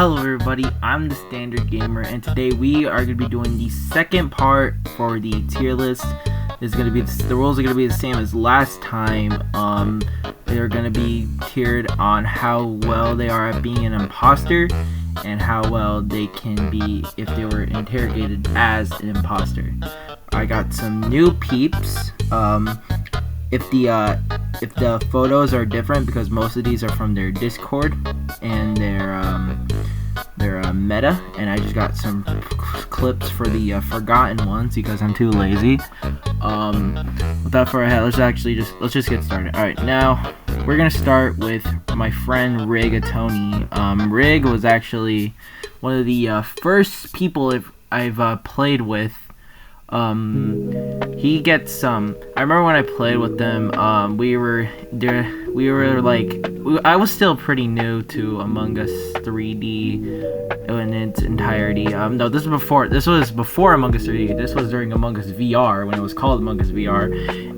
Hello everybody, I'm the Standard Gamer, and today we are going to be doing the second part for the tier list. The rules are going to be the same as last time. They're going to be tiered on how well they are at being an imposter and how well they can be if they were interrogated as an imposter. I got some new peeps. If the photos are different, because most of these are from their Discord and their meta, and I just got some clips for the forgotten ones because I'm too lazy. Without further ado, let's just get started. All right, now we're gonna start with my friend Rigatoni. Rig was actually one of the first people I've played with. He gets I remember when I played with them, I was still pretty new to Among Us 3D in its entirety. No, this was before Among Us 3D. This was during Among Us VR, when it was called Among Us VR,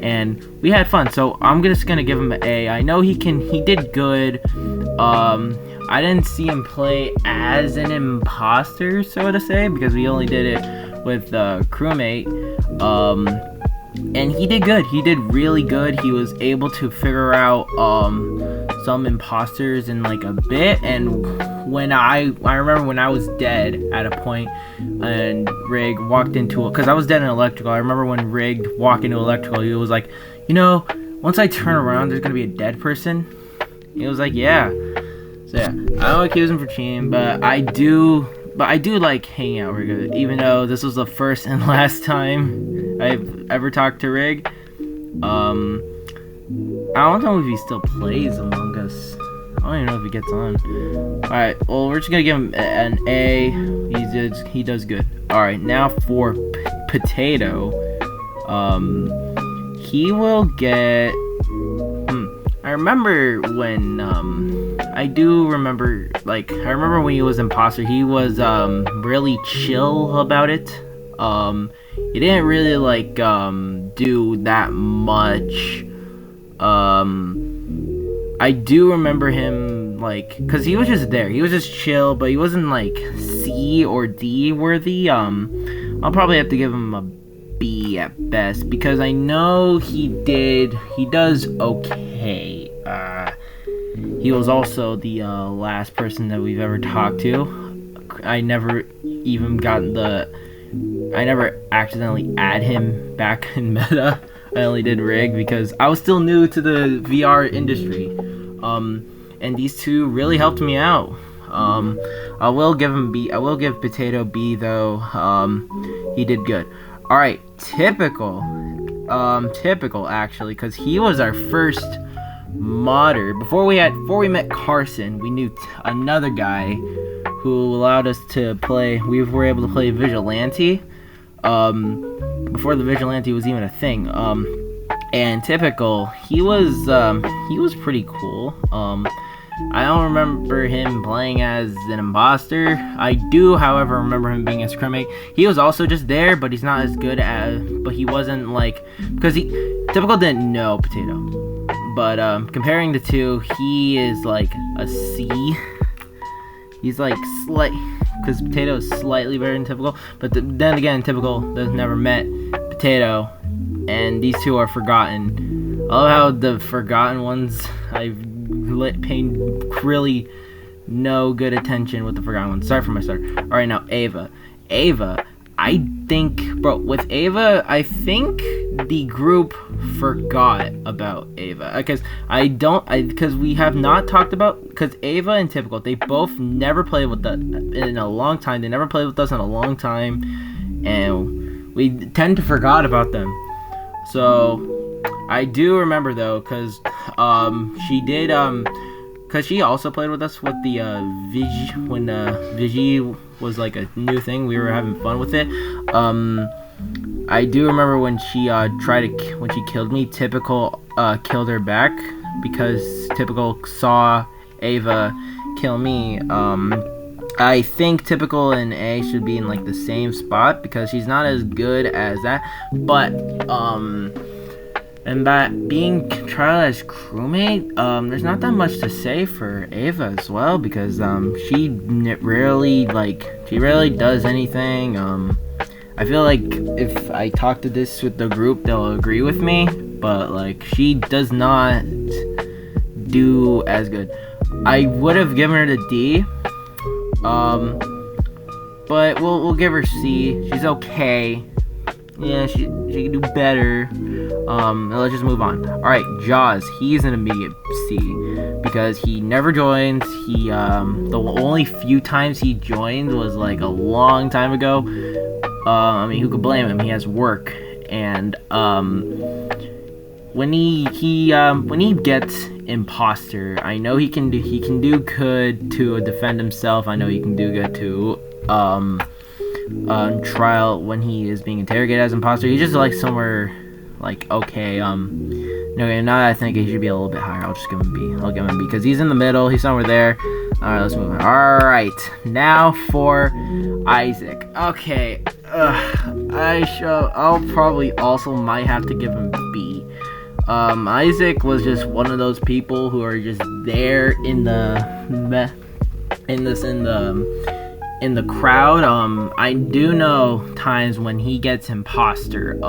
and we had fun. So I'm just gonna give him an A. I know he did good. I didn't see him play as an imposter, so to say, because we only did it with crewmate. And he did good. He did really good. He was able to figure out some imposters in like a bit. And when I remember when I was dead at a point and Rig walked into it, because I was dead in electrical. I remember when Rig walked into electrical, he was like, once I turn around, there's gonna be a dead person. He was like, yeah. So yeah, I don't accuse him for cheating, but I do like hanging out with Rig, even though this was the first and last time I've ever talked to Rig. I don't know if he still plays Among Us. I don't even know if he gets on. Alright, well, we're just gonna give him an A. He does good. Alright, now for Potato. He will get... I remember when, I remember when he was imposter, he was, really chill about it. He didn't really, do that much. I do remember him, cause he was just there. He was just chill, but he wasn't, C or D worthy. I'll probably have to give him a B at best, because I know he does okay. He was also the last person that we've ever talked to. I never accidentally add him back in meta. I only did Rig because I was still new to the VR industry. And these two really helped me out. I will give him B. I will give Potato B though. He did good. Alright, typical actually, because he was our first modder. Before we met Carson, we knew another guy who allowed us to play. We were able to play Vigilante before the Vigilante was even a thing. And typical, he was pretty cool. I don't remember him playing as an imposter. I do, however, remember him being a crewmate. He was also just there, but he's not as good but he wasn't because typical didn't know Potato. But comparing the two, he is a C. He's because Potato is slightly better than Typical. But then again, Typical has never met Potato, and these two are forgotten. I love how the forgotten ones, I've paid really no good attention with the forgotten ones. Sorry for my start. Alright, now Ava. I think the group forgot about Ava, because we have not talked about, because Ava and Typical, they both never played with us in a long time. They never played with us in a long time, and we tend to forgot about them. So I do remember though, because she did because she also played with us with the when Vigi was a new thing. We were having fun with it. I do remember when she when she killed me, Typical killed her back, because Typical saw Ava kill me. I think Typical and A should be in the same spot, because she's not as good as that. But And that being trial as crewmate, there's not that much to say for Ava as well, because she rarely does anything. I feel like if I talk to this with the group, they'll agree with me, but like she does not do as good. I would have given her the D, but we'll give her C. She's okay. Yeah, she can do better. Let's just move on. Alright, Jaws. He's an immediate C because he never joins. He the only few times he joined was like a long time ago. I mean, who could blame him? He has work, and when he gets imposter, I know he can do good to defend himself. I know he can do good to trial when he is being interrogated as imposter. He's just like somewhere like okay. No, now I think he should be a little bit higher. I'll just give him B. I'll give him B because he's in the middle. He's somewhere there. All right, let's move on. All right, now for Isaac. Okay, I'll probably also might have to give him B. Isaac was just one of those people who are just there in the crowd. I do know times when he gets imposter.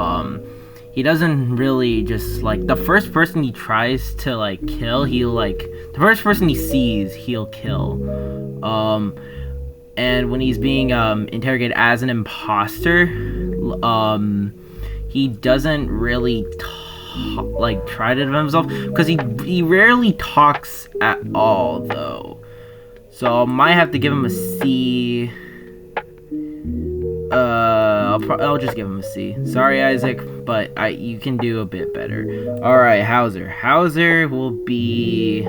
He doesn't really just like the first person he tries to like kill. The first person he sees, he'll kill. And when he's being interrogated as an imposter, he doesn't really try to defend himself because he rarely talks at all though. So I might have to give him a C. I'll just give him a C. Sorry, Isaac, but you can do a bit better. All right, Hauser. Hauser will be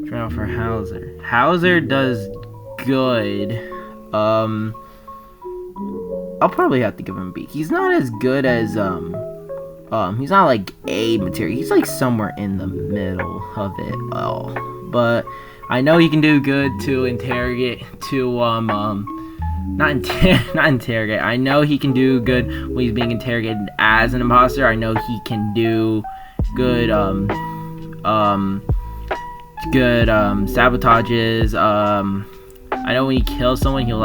try out for Hauser. Hauser does good. I'll probably have to give him B. He's not as good as he's not like A material. He's like somewhere in the middle of it all. But I know he can do good to interrogate not interrogate. I know he can do good when he's being interrogated as an imposter. I know he can do good sabotages. I know when he kills someone, he'll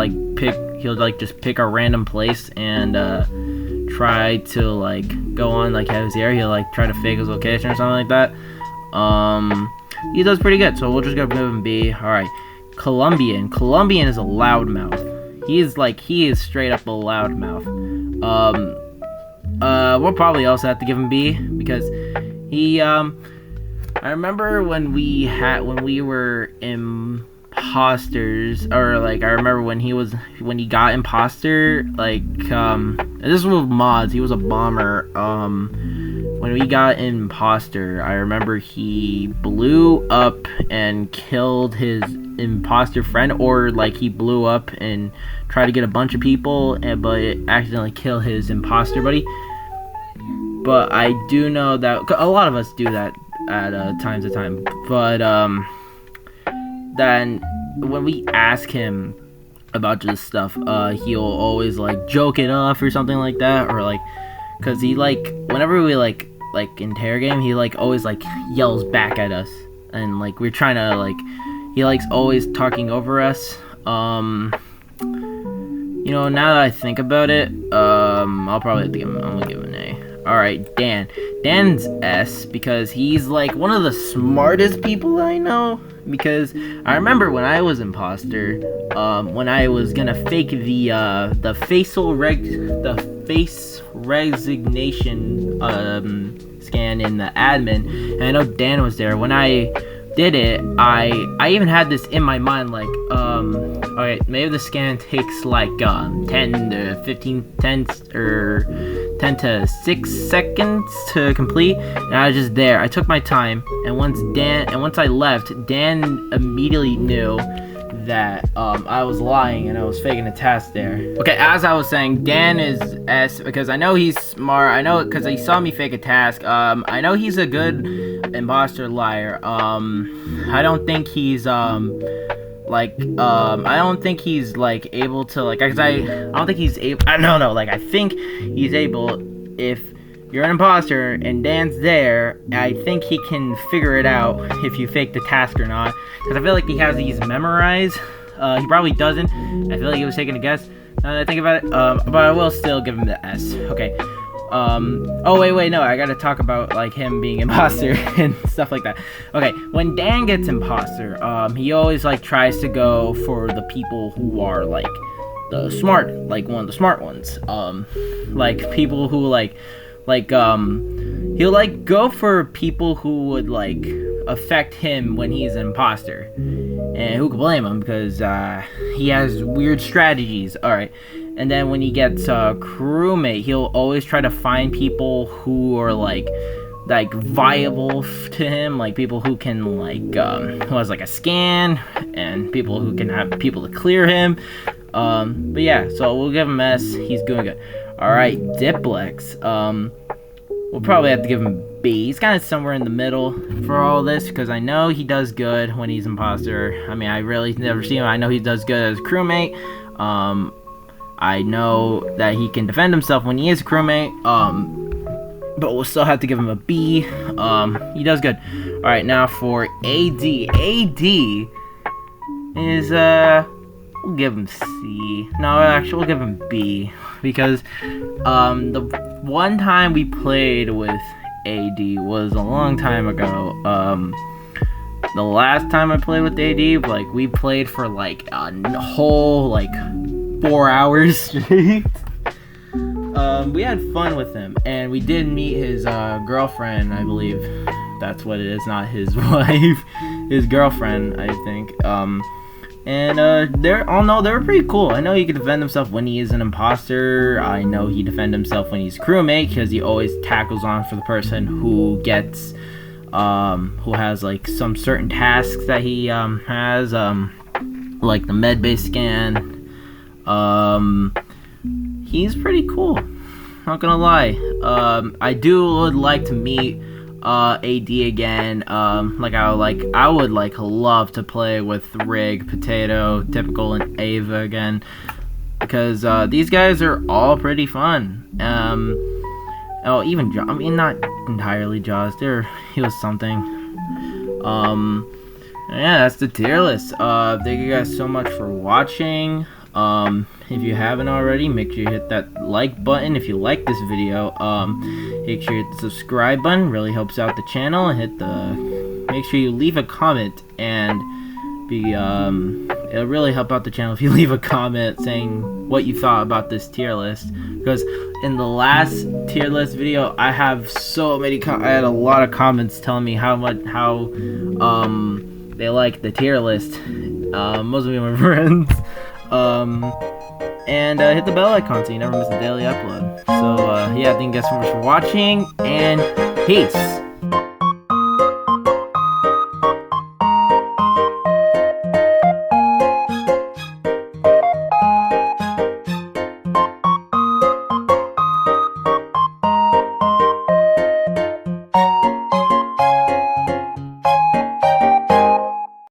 just pick a random place and try to like go on like have his ear. He'll like try to fake his location or something like that. He does pretty good, so we'll just go give him B. All right, Colombian. Colombian is a loudmouth. He is straight up a loudmouth. We'll probably also have to give him B because he. I remember when we were imposters, or like I remember when he got imposter. This was with mods. He was a bomber. When we got imposter, I remember he blew up and killed his imposter friend, or like he blew up and tried to get a bunch of people, but it accidentally killed his imposter buddy. But I do know that a lot of us do that at times to time. But then when we ask him about this stuff, he'll always like joke it off or something like that, or like. Cause he whenever we like interrogate him, he always yells back at us, and we're trying to he likes always talking over us. Now that I think about it, I'll probably have to I'm gonna give him an A. All right, Dan. Dan's S because he's one of the smartest people I know. Because I remember when I was imposter, when I was gonna fake the face resignation scan in the admin, and I know Dan was there. When I did it, I even had this in my mind, alright, maybe the scan takes 10 to 10 to 6 seconds to complete, and I was just there. I took my time, and once I left, Dan immediately knew that I was lying and I was faking a task there. Okay, as I was saying, Dan is S because I know he's smart. I know because he saw me fake a task. I know he's a good imposter liar. I don't think he's I don't think he's able to cause I don't think he's able. I don't know. I think he's able if you're an imposter and Dan's there, I think he can figure it out if you fake the task or not. Because I feel like he has these memorized. He probably doesn't. I feel like he was taking a guess. Now that I think about it, but I will still give him the S. Okay. Oh wait, no, I gotta talk about like him being imposter and stuff like that. Okay, when Dan gets imposter, he always like tries to go for the people who are like the smart, like one of the smart ones. Like people who he'll like go for people who would like affect him when he's an imposter. And who could blame him, because he has weird strategies. Alright. And then when he gets a crewmate, he'll always try to find people who are like viable to him, like people who can who has like a scan, and people who can have people to clear him. But yeah, so we'll give him S. He's doing good. Alright, Diplex. We'll probably have to give him B. He's kind of somewhere in the middle for all this, because I know he does good when he's imposter. I mean, I really never see him. I know he does good as a crewmate. I know that he can defend himself when he is a crewmate. But we'll still have to give him a B. He does good. Alright, now for AD. AD is, we'll give him C. No, actually, we'll give him B. Because, the one time we played with AD was a long time ago. The last time I played with AD, like, we played for, like, a whole, like, 4 hours straight. We had fun with him, and we did meet his, girlfriend, I believe. That's what it is, not his wife. His girlfriend, I think. And they were pretty cool. I know he can defend himself when he is an imposter. I know he defends himself when he's a crewmate, because he always tackles on for the person who gets, who has like some certain tasks that he has, like the med-based scan. He's pretty cool. Not gonna lie. I would like to meet AD again. I would love to play with Rig, Potato, Typical, and Ava again, because these guys are all pretty fun. Oh, even Jaws. I mean, not entirely Jaws. He was something. Yeah, that's the tier list. Thank you guys so much for watching. If you haven't already, make sure you hit that like button if you like this video. Make sure you hit the subscribe button, really helps out the channel, and make sure you leave a comment, and it'll really help out the channel if you leave a comment saying what you thought about this tier list, because in the last tier list video I had a lot of comments telling me how they like the tier list. Most of them are friends. And hit the bell icon so you never miss a daily upload. So yeah, thank you guys so much for watching, and peace.